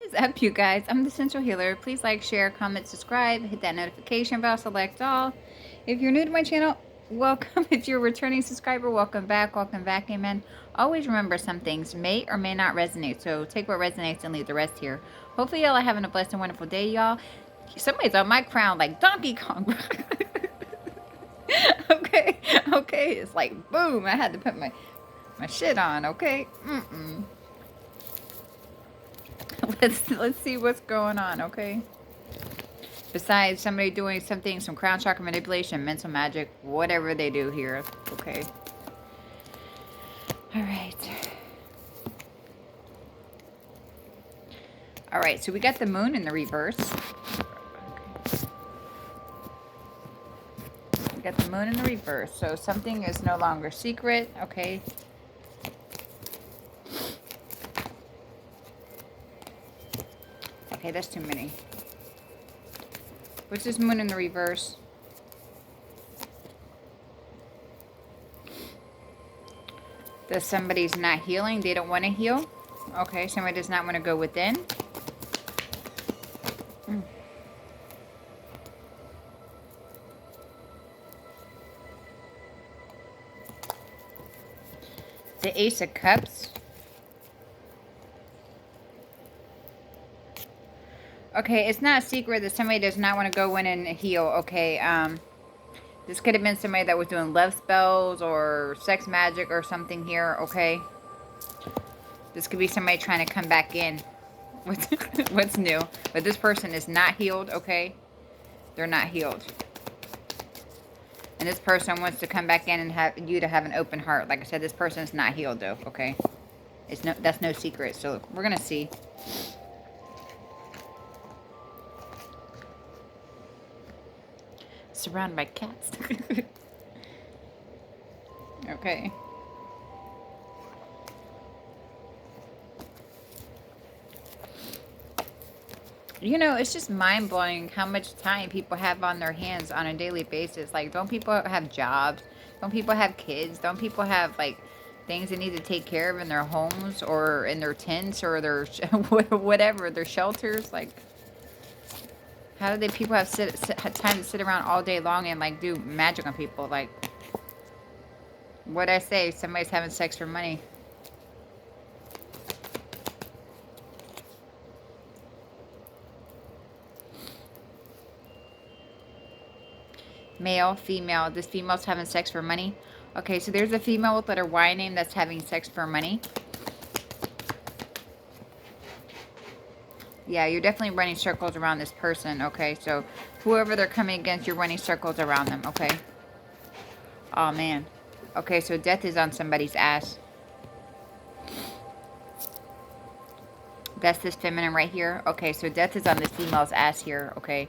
What is up, you guys? I'm the Central Healer. Please like, share, comment, subscribe, hit that notification bell, select all. If you're new to my channel, welcome. If you're a returning subscriber, welcome back, amen. Always remember, some things may or may not resonate, so take what resonates and leave the rest here. Hopefully y'all are having a blessed and wonderful day, y'all. Somebody's on my crown like Donkey Kong. Okay, it's like boom, I had to put my shit on. Okay. Let's see what's going on. Okay, besides somebody doing something, some crown chakra manipulation, mental magic, whatever they do here. Okay, all right, so we got the moon in the reverse. We got the moon in the reverse, so something is no longer secret. Okay. Okay, that's too many. What's this moon in the reverse? That somebody's not healing. They don't want to heal. Okay, somebody does not want to go within. The Ace of Cups. Okay, it's not a secret that somebody does not want to go in and heal. Okay, this could have been somebody that was doing love spells or sex magic or something here. Okay, this could be somebody trying to come back in with what's new, but this person is not healed. Okay, they're not healed, and this person wants to come back in and have you to have an open heart. Like I said, this person is not healed though. Okay, that's no secret. So we're gonna see. Surrounded by cats. Okay. You know, it's just mind-blowing how much time people have on their hands on a daily basis. Like, don't people have jobs? Don't people have kids? Don't people have, like, things they need to take care of in their homes or in their tents or their whatever, their shelters? Like, how do people have time to sit around all day long and, like, do magic on people? Like, what'd I say? Somebody's having sex for money. Male, female. This female's having sex for money. Okay, so there's a female with letter Y name that's having sex for money. Yeah, you're definitely running circles around this person, okay? So, whoever they're coming against, you're running circles around them, okay? Oh, man. Okay, so death is on somebody's ass. That's this feminine right here. Okay, so death is on this female's ass here, okay?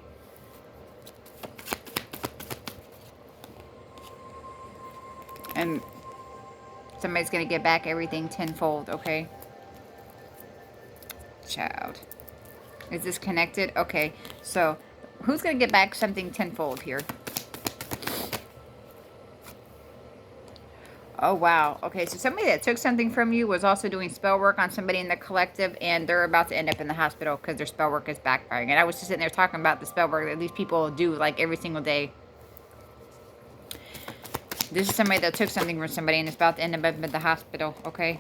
And somebody's going to get back everything tenfold, okay? Child. Is this connected? Okay, so who's going to get back something tenfold here? Oh, wow. Okay, so somebody that took something from you was also doing spell work on somebody in the collective, and they're about to end up in the hospital because their spell work is backfiring. And I was just sitting there talking about the spell work that these people do, like, every single day. This is somebody that took something from somebody and is about to end up in the hospital, okay?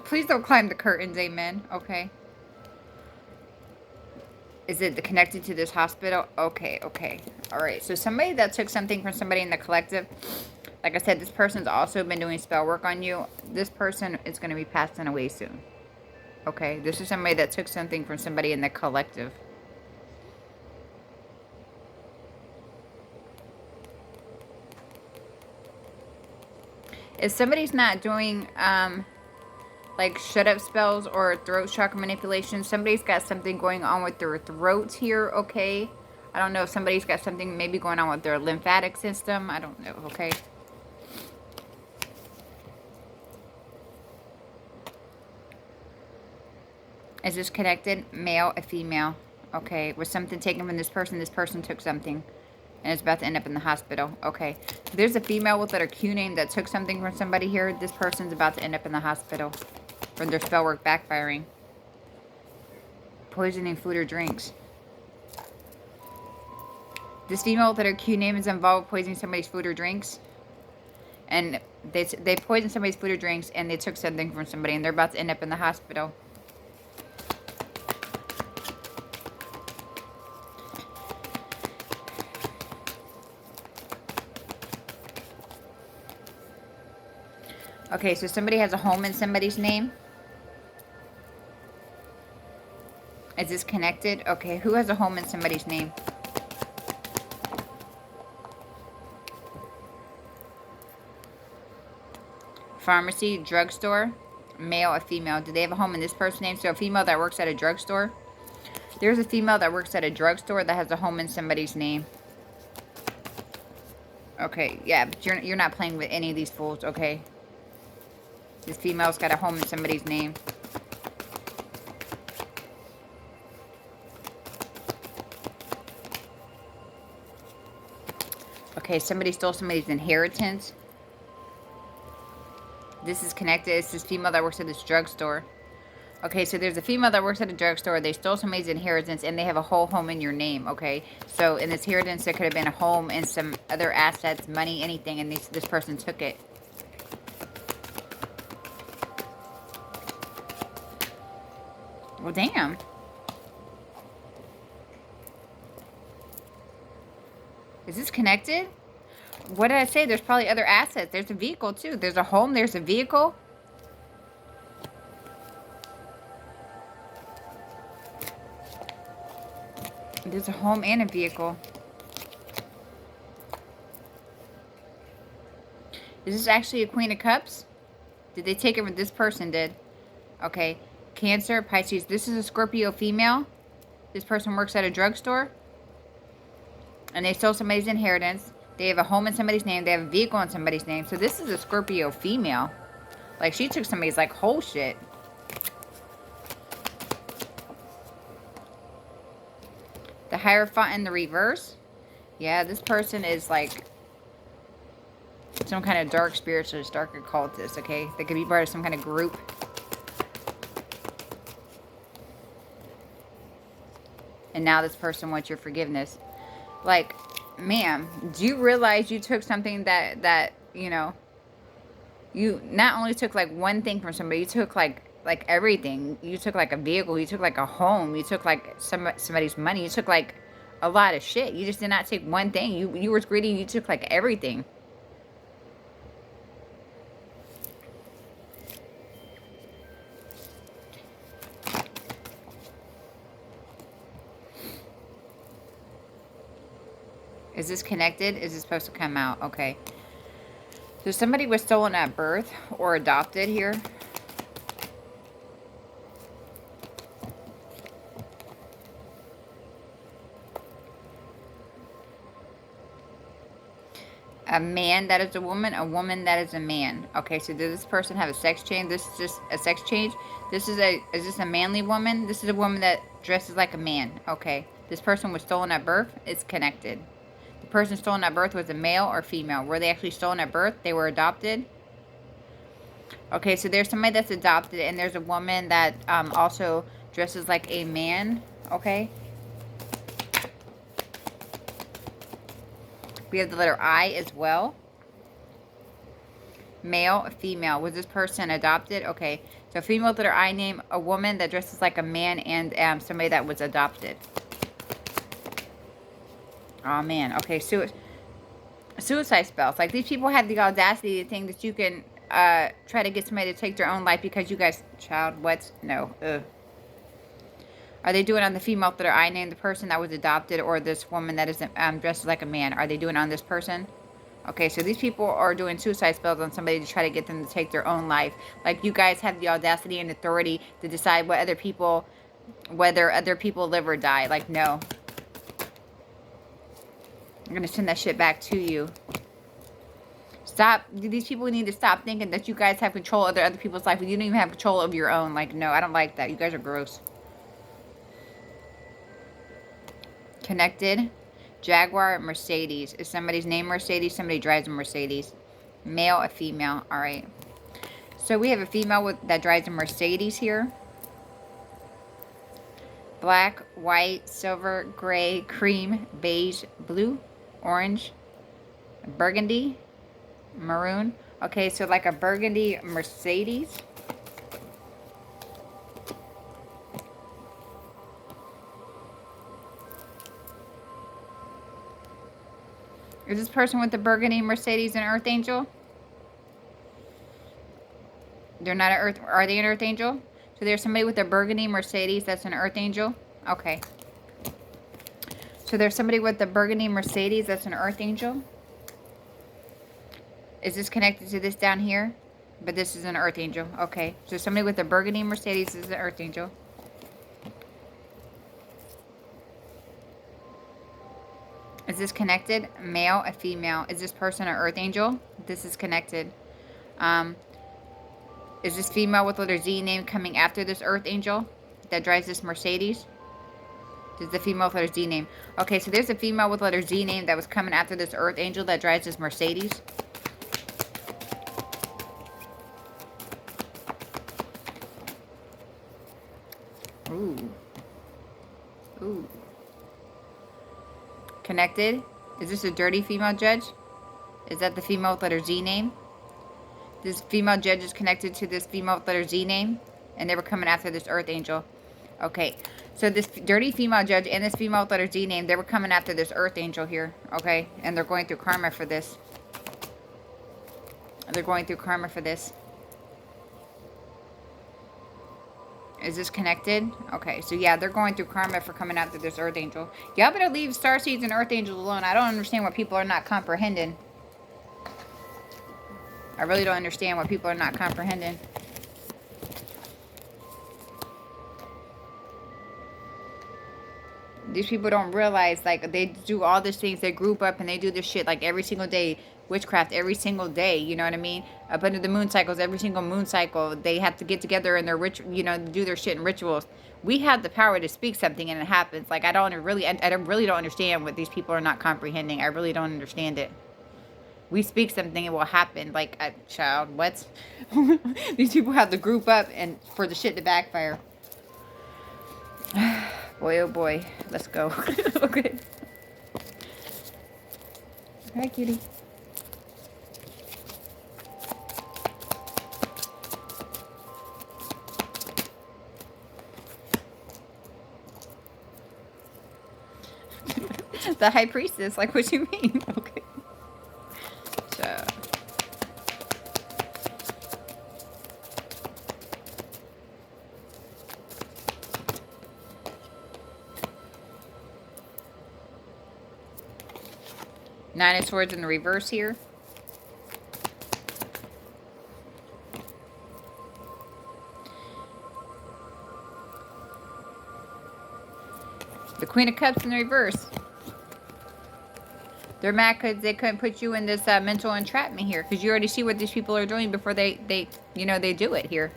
Please don't climb the curtains, amen. Okay. Is it connected to this hospital? Okay, okay. Alright, so somebody that took something from somebody in the collective, like I said, this person's also been doing spell work on you. This person is going to be passing away soon. Okay, this is somebody that took something from somebody in the collective. If somebody's not doing, like shut-up spells or throat chakra manipulation, somebody's got something going on with their throat here, okay? I don't know if somebody's got something maybe going on with their lymphatic system. I don't know, okay? Is this connected? Male, a female. Okay, was something taken from this person took something. And it's about to end up in the hospital. Okay. There's a female with letter Q name that took something from somebody here. This person's about to end up in the hospital. From their spellwork backfiring. Poisoning food or drinks. This female that her Q name is involved with poisoning somebody's food or drinks. And they poisoned somebody's food or drinks, and they took something from somebody, and they're about to end up in the hospital. Okay, so somebody has a home in somebody's name. Is this connected? Okay, who has a home in somebody's name? Pharmacy, drugstore, male or female. Do they have a home in this person's name? So a female that works at a drugstore. There's a female that works at a drugstore that has a home in somebody's name. Okay, yeah, but you're not playing with any of these fools, okay? This female's got a home in somebody's name. Okay, somebody stole somebody's inheritance. This is connected. It's this female that works at this drugstore. Okay, so there's a female that works at a drugstore. They stole somebody's inheritance, and they have a whole home in your name, okay? So in this inheritance, there could have been a home and some other assets, money, anything, and this person took it. Well, damn. Is this connected? What did I say? There's probably other assets. There's a vehicle, too. There's a home. There's a vehicle. There's a home and a vehicle. Is this actually a Queen of Cups? Did they take it what this person did? Okay. Cancer, Pisces. This is a Scorpio female. This person works at a drugstore. And they stole somebody's inheritance. They have a home in somebody's name. They have a vehicle in somebody's name. So this is a Scorpio female. Like, she took somebody's, like, whole shit. The Hierophant in the reverse. Yeah, this person is, like, some kind of dark spiritualist, dark occultist, okay? They could be part of some kind of group. And now this person wants your forgiveness. Like, ma'am, do you realize you took something that you know, you not only took, like, one thing from somebody, you took, like everything. You took, like, a vehicle, you took, like, a home, you took, like, somebody's money, you took, like, a lot of shit. You just did not take one thing. You were greedy, you took, like, everything. Is this connected? Is this supposed to come out? Okay. So somebody was stolen at birth or adopted here. A man that is a woman that is a man. Okay, so does this person have a sex change? This is just a sex change. Is this a manly woman? This is a woman that dresses like a man. Okay. This person was stolen at birth. It's connected. The person stolen at birth was a male or female. Were they actually stolen at birth? They were adopted? Okay, so there's somebody that's adopted, and there's a woman that also dresses like a man. Okay. We have the letter I as well. Male, female. Was this person adopted? Okay. So female with letter I name, a woman that dresses like a man, and somebody that was adopted. Oh, man. Okay, suicide spells. Like, these people have the audacity to think that you can try to get somebody to take their own life because you guys... Child, what? No. Ugh. Are they doing it on the female that I named, the person that was adopted, or this woman that is dressed like a man? Are they doing it on this person? Okay, so these people are doing suicide spells on somebody to try to get them to take their own life. Like, you guys have the audacity and authority to decide whether other people live or die. Like, no. I'm going to send that shit back to you. Stop. These people need to stop thinking that you guys have control of other people's life. You don't even have control of your own. Like, no, I don't like that. You guys are gross. Connected. Jaguar, Mercedes. Is somebody's name Mercedes? Somebody drives a Mercedes. Male, a female. All right. So we have a female that drives a Mercedes here. Black, white, silver, gray, cream, beige, blue, orange, burgundy, maroon. Okay, so like a burgundy Mercedes. Is this person with the burgundy Mercedes an Earth Angel? They're not an Earth... Are they an Earth Angel? So there's somebody with a burgundy Mercedes that's an Earth Angel? Okay. So there's somebody with the burgundy Mercedes that's an Earth Angel? Is this connected to this down here? But this is an Earth Angel. Okay. So somebody with a burgundy Mercedes is an Earth Angel. Is this connected? Male, a female. Is this person an Earth Angel? This is connected. Is this female with letter Z name coming after this Earth Angel that drives this Mercedes? This is the female with letter Z name. Okay, so there's a female with letter Z name that was coming after this Earth Angel that drives this Mercedes. Ooh. Ooh. Connected? Is this a dirty female judge? Is that the female with letter Z name? This female judge is connected to this female with letter Z name. And they were coming after this Earth Angel. Okay. So this dirty female judge and this female with letter Z name, they were coming after this Earth Angel here. Okay. And they're going through karma for this. They're going through karma for this. Is this connected? Okay, so yeah, they're going through karma for coming after this Earth Angel. Y'all better leave starseeds and Earth Angels alone. I don't understand what people are not comprehending. I really don't understand what people are not comprehending. These people don't realize, like, they do all these things. They group up and they do this shit, like, every single day. Witchcraft every single day, you know what I mean? Up under the moon cycles, every single moon cycle, they have to get together and their you know, do their shit in rituals. We have the power to speak something and it happens. Like, I really don't understand what these people are not comprehending. I really don't understand it. We speak something, it will happen. Like, child, what? These people have to group up and for the shit to backfire. Boy, oh boy. Let's go. Okay. Hi, cutie. The High Priestess, like, what you mean? Okay. So. Nine of Swords in the reverse here. The Queen of Cups in the reverse. They're mad because they couldn't put you in this mental entrapment here. Because you already see what these people are doing before they you know, they do it here.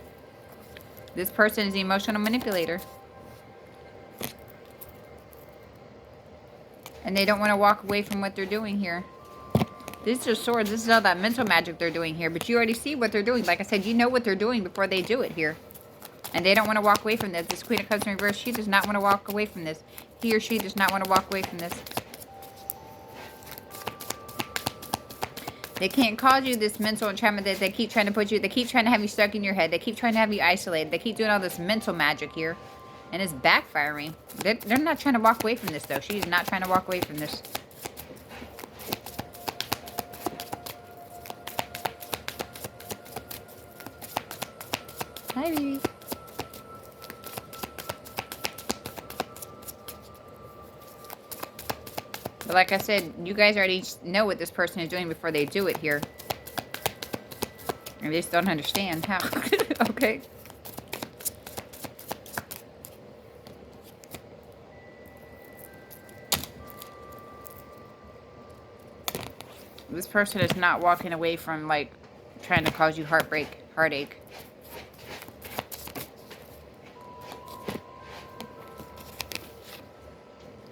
This person is the emotional manipulator. And they don't want to walk away from what they're doing here. These are swords. This is all that mental magic they're doing here. But you already see what they're doing. Like I said, you know what they're doing before they do it here. And they don't want to walk away from this. This Queen of Cups in reverse, she does not want to walk away from this. He or she does not want to walk away from this. They can't cause you this mental entrapment that they keep trying to put you. They keep trying to have you stuck in your head. They keep trying to have you isolated. They keep doing all this mental magic here. And it's backfiring. They're not trying to walk away from this, though. She's not trying to walk away from this. Hi, baby. But like I said, you guys already know what this person is doing before they do it here. I just don't understand how. Okay. This person is not walking away from, like, trying to cause you heartache.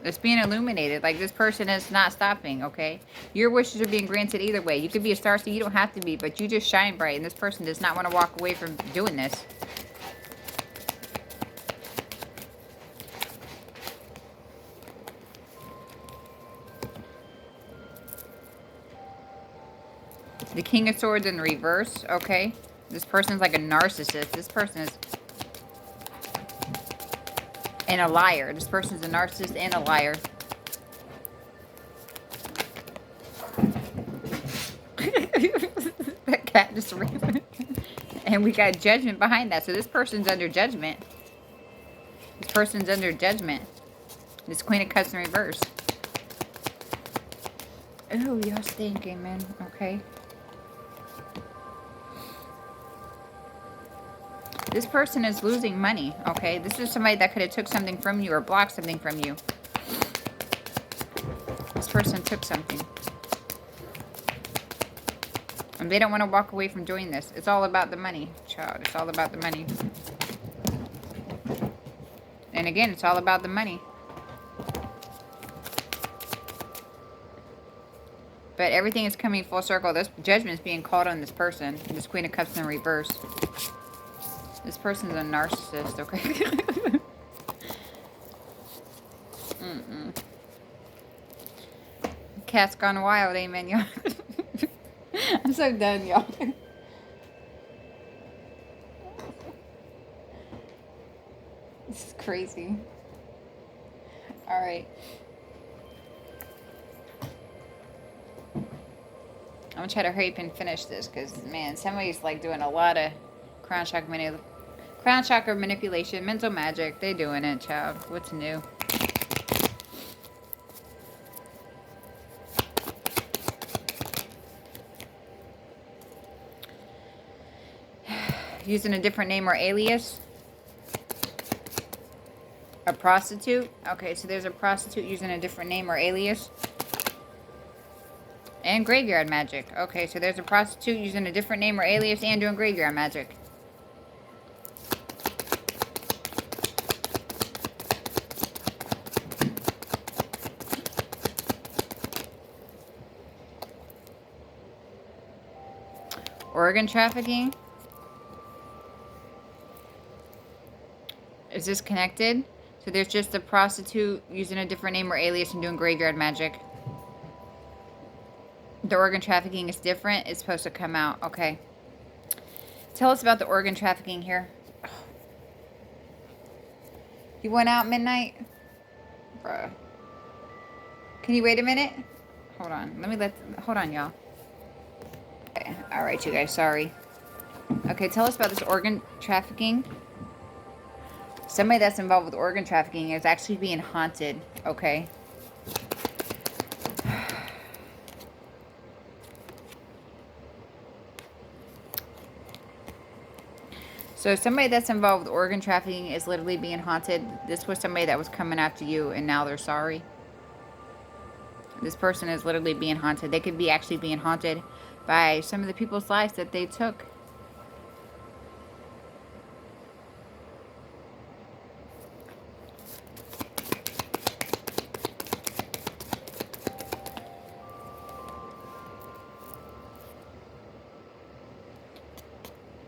It's being illuminated. Like, this person is not stopping, okay? Your wishes are being granted either way. You could be a star seed. You don't have to be, but you just shine bright. And this person does not want to walk away from doing this. The King of Swords in reverse. Okay. This person's like a narcissist. This person is... and a liar. This person's a narcissist and a liar. That cat just ran. And we got judgment behind that. So this person's under judgment. This person's under judgment. This Queen of Cups in reverse. Oh, y'all stinking, man. Okay. This person is losing money, okay? This is somebody that could have took something from you or blocked something from you. This person took something. And they don't want to walk away from doing this. It's all about the money, child. It's all about the money. And again, it's all about the money. But everything is coming full circle. This judgment is being called on this person. This Queen of Cups in reverse. This person's a narcissist, okay? Cat's gone wild, amen, y'all. I'm so done, y'all. This is crazy. Alright. I'm gonna try to hurry up and finish this, because, man, somebody's, like, doing a lot of crown chakra manipulation, mental magic. They doing it, child. What's new? Using a different name or alias. A prostitute. Okay, so there's a prostitute using a different name or alias. And graveyard magic. Okay, so there's a prostitute using a different name or alias and doing graveyard magic. Organ trafficking. Is this connected? So there's just a prostitute using a different name or alias and doing graveyard magic. The organ trafficking is different. It's supposed to come out. Okay. Tell us about the organ trafficking here. You went out midnight? Bruh. Can you wait a minute? Hold on. Hold on, y'all. Okay. Alright, you guys. Sorry. Okay, tell us about this organ trafficking. Somebody that's involved with organ trafficking is actually being haunted. Okay. So somebody that's involved with organ trafficking is literally being haunted. This was somebody that was coming after you and now they're sorry. This person is literally being haunted. They could be actually being haunted by some of the people's lives that they took.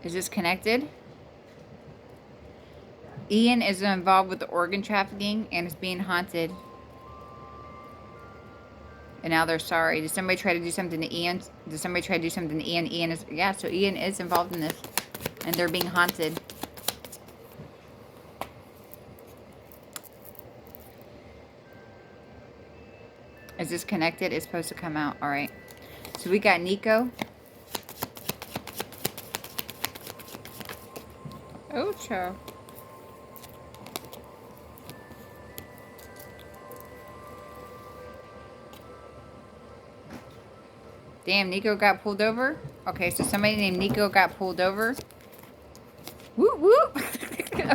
Is this connected? Ian is involved with the organ trafficking and is being haunted. And now they're sorry. Did somebody try to do something to Ian? Did somebody try to do something to Ian? Ian is... yeah, so Ian is involved in this. And they're being haunted. Is this connected? It's supposed to come out. Alright. So we got Nico. Ocho. Damn, Nico got pulled over? Okay, so somebody named Nico got pulled over. Whoop, whoop.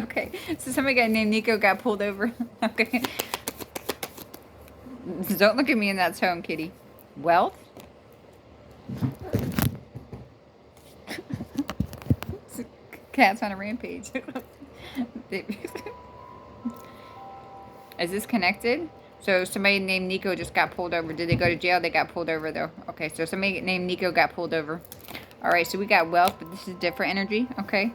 Okay, so somebody named Nico got pulled over. Okay. Don't look at me in that tone, kitty. Wealth? Cat's on a rampage. Is this connected? So somebody named Nico just got pulled over. Did they go to jail? They got pulled over, though. Okay, so somebody named Nico got pulled over. All right, so we got wealth, but this is different energy. Okay.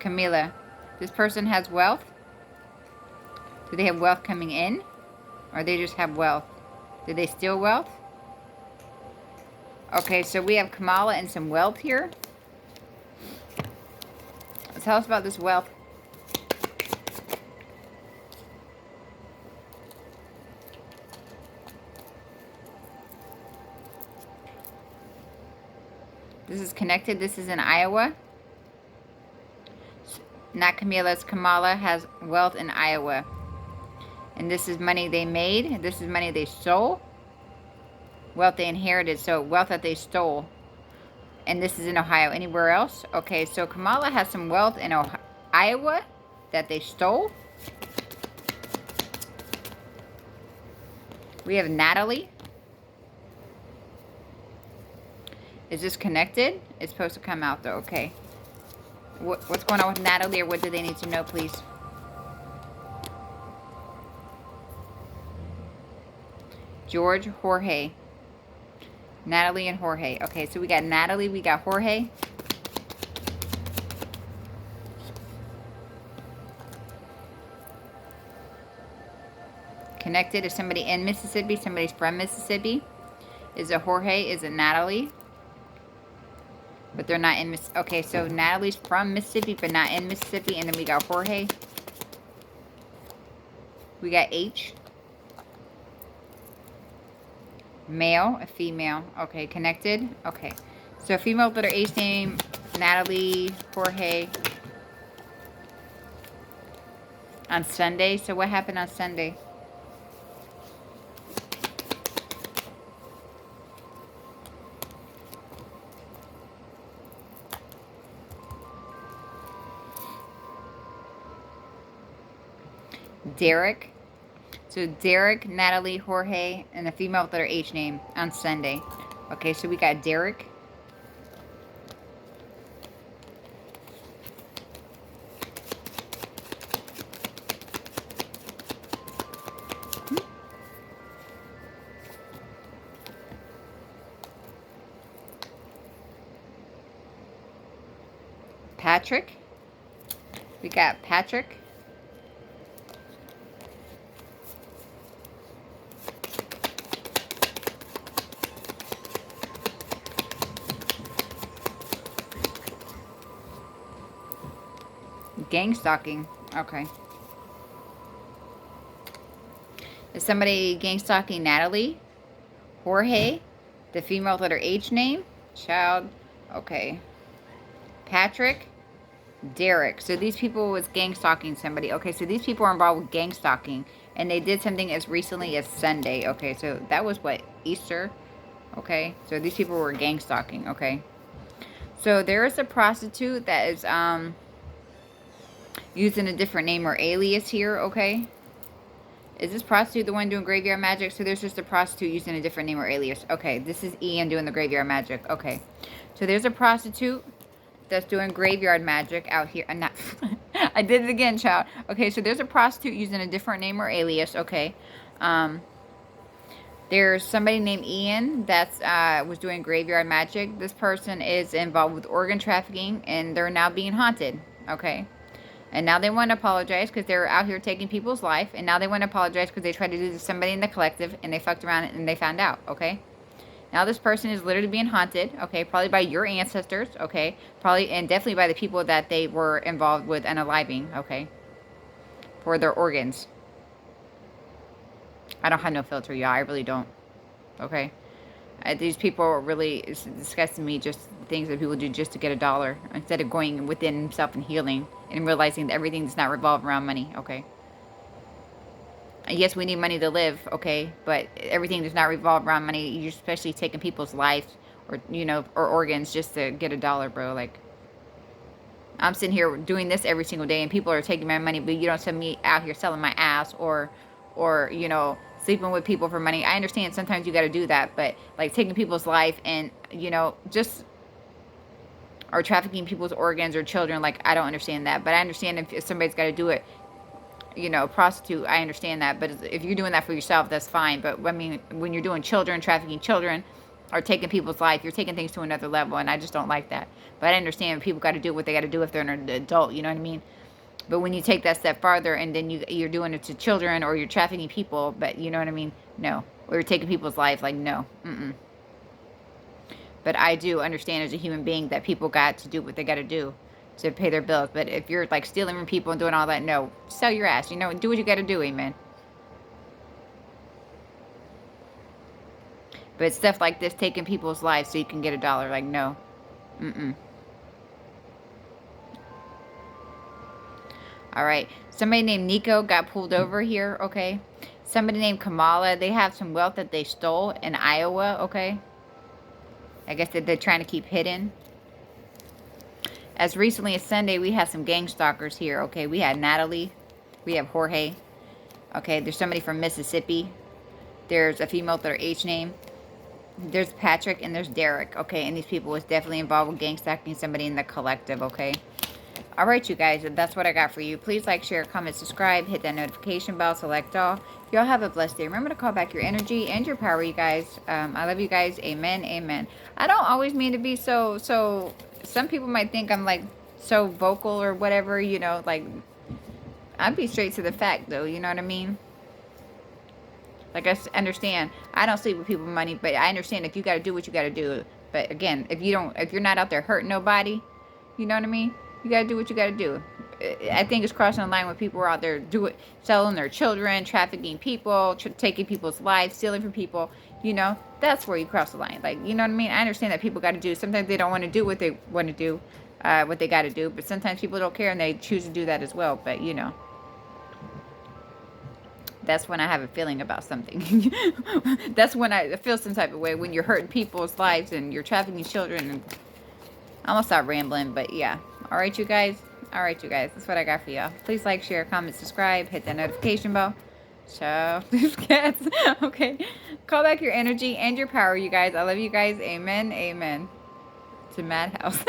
Kamala. This person has wealth. Do they have wealth coming in? Or they just have wealth? Did they steal wealth? Okay, so we have Kamala and some wealth here. Tell us about this wealth. This is connected. This is in Iowa. Not Camila, it's Kamala has wealth in Iowa. And this is money they made. This is money they stole. Wealth they inherited. So wealth that they stole. And this is in Ohio. Anywhere else? Okay, so Kamala has some wealth in Iowa that they stole. We have Natalie. Is this connected? It's supposed to come out though. Okay. What's going on with Natalie, or what do they need to know, please? George, Jorge. Natalie and Jorge. Okay, so we got Natalie, we got Jorge. Connected. Is somebody in Mississippi? Somebody's from Mississippi? Is it Jorge? Is it Natalie? But they're not in Mississippi. Okay, so Natalie's from Mississippi, but not in Mississippi. And then we got Jorge. We got H. Male, a female. Okay, connected. Okay. So female letter H name, Natalie, Jorge. On Sunday. So what happened on Sunday? Derek. So Derek, Natalie, Jorge, and a female with letter H name on Sunday. Okay, so we got Derek. Patrick. We got Patrick. Gangstalking. Okay. Is somebody gangstalking Natalie? Jorge? The female with letter H name? Child. Okay. Patrick? Derek. So these people was gangstalking somebody. Okay, so these people are involved with gangstalking. And they did something as recently as Sunday. Okay, so that was what? Easter? Okay. So these people were gangstalking. Okay. So there is a prostitute that is, using a different name or alias here, okay? Is this prostitute the one doing graveyard magic? So there's just a prostitute using a different name or alias. Okay, this is Ian doing the graveyard magic. Okay, so there's a prostitute that's doing graveyard magic out here. I'm not... I did it again, child. Okay, so there's a prostitute using a different name or alias, okay? There's somebody named Ian that's was doing graveyard magic. This person is involved with organ trafficking, and they're now being haunted, okay? And now they want to apologize because they were out here taking people's life. And now they want to apologize because they tried to do this to somebody in the collective. And they fucked around and they found out. Okay. Now this person is literally being haunted. Okay. Probably by your ancestors. Okay. Probably and definitely by the people that they were involved with unaliving. Okay. For their organs. I don't have no filter, y'all. I really don't. Okay. These people are really disgusting me, just things that people do just to get a dollar instead of going within himself and healing and realizing that everything does not revolve around money, okay? Yes, we need money to live, okay? But everything does not revolve around money. You're especially taking people's lives or, you know, or organs just to get a dollar, bro. Like, I'm sitting here doing this every single day, and people are taking my money, but you don't send me out here selling my ass, or you know, sleeping with people for money. I understand sometimes you got to do that, but like taking people's life and, you know, just, or trafficking people's organs or children, like I don't understand that. But I understand if somebody's got to do it, you know, prostitute, I understand that. But if you're doing that for yourself, that's fine. But I mean, when you're doing children, trafficking children, or taking people's life, you're taking things to another level, and I just don't like that. But I understand people got to do what they got to do if they're an adult, you know what I mean? But when you take that step farther, and then you're doing it to children, or you're trafficking people, but you know what I mean? No. Or you're taking people's life, like, no. But I do understand as a human being that people got to do what they got to do to pay their bills. But if you're like stealing from people and doing all that, no, sell your ass. You know, do what you got to do, amen. But stuff like this, taking people's lives so you can get a dollar, like, no. All right. Somebody named Nico got pulled over here, okay? Somebody named Kamala, they have some wealth that they stole in Iowa, okay? I guess that they're trying to keep hidden. As recently as Sunday, we had some gang stalkers here, okay? We had Natalie. We have Jorge. Okay, there's somebody from Mississippi. There's a female with their H name. There's Patrick and there's Derek, okay? And these people was definitely involved with gang stalking somebody in the collective, okay? All right, you guys, that's what I got for you. Please like, share, comment, subscribe, hit that notification bell, select all. Y'all have a blessed day. Remember to call back your energy and your power, you guys. I love you guys. Amen, amen. I don't always mean to be so, some people might think I'm like so vocal or whatever, you know, like I'd be straight to the fact though, you know what I mean? Like I understand, I don't sleep with people with money, but I understand if you got to do what you got to do. But again, if you're not out there hurting nobody, you know what I mean? You got to do what you got to do. I think it's crossing the line when people are out there selling their children, trafficking people, taking people's lives, stealing from people. You know, that's where you cross the line. Like, you know what I mean? I understand that people got to do. Sometimes they don't want to do what they want to do, what they got to do. But sometimes people don't care and they choose to do that as well. But, you know, that's when I have a feeling about something. That's when I feel some type of way. When you're hurting people's lives and you're trafficking children. And I'm going to stop rambling, but yeah. All right, you guys. All right, you guys. That's what I got for y'all. Please like, share, comment, subscribe. Hit that notification bell. So, these cats. Okay. Call back your energy and your power, you guys. I love you guys. Amen. Amen. To Madhouse.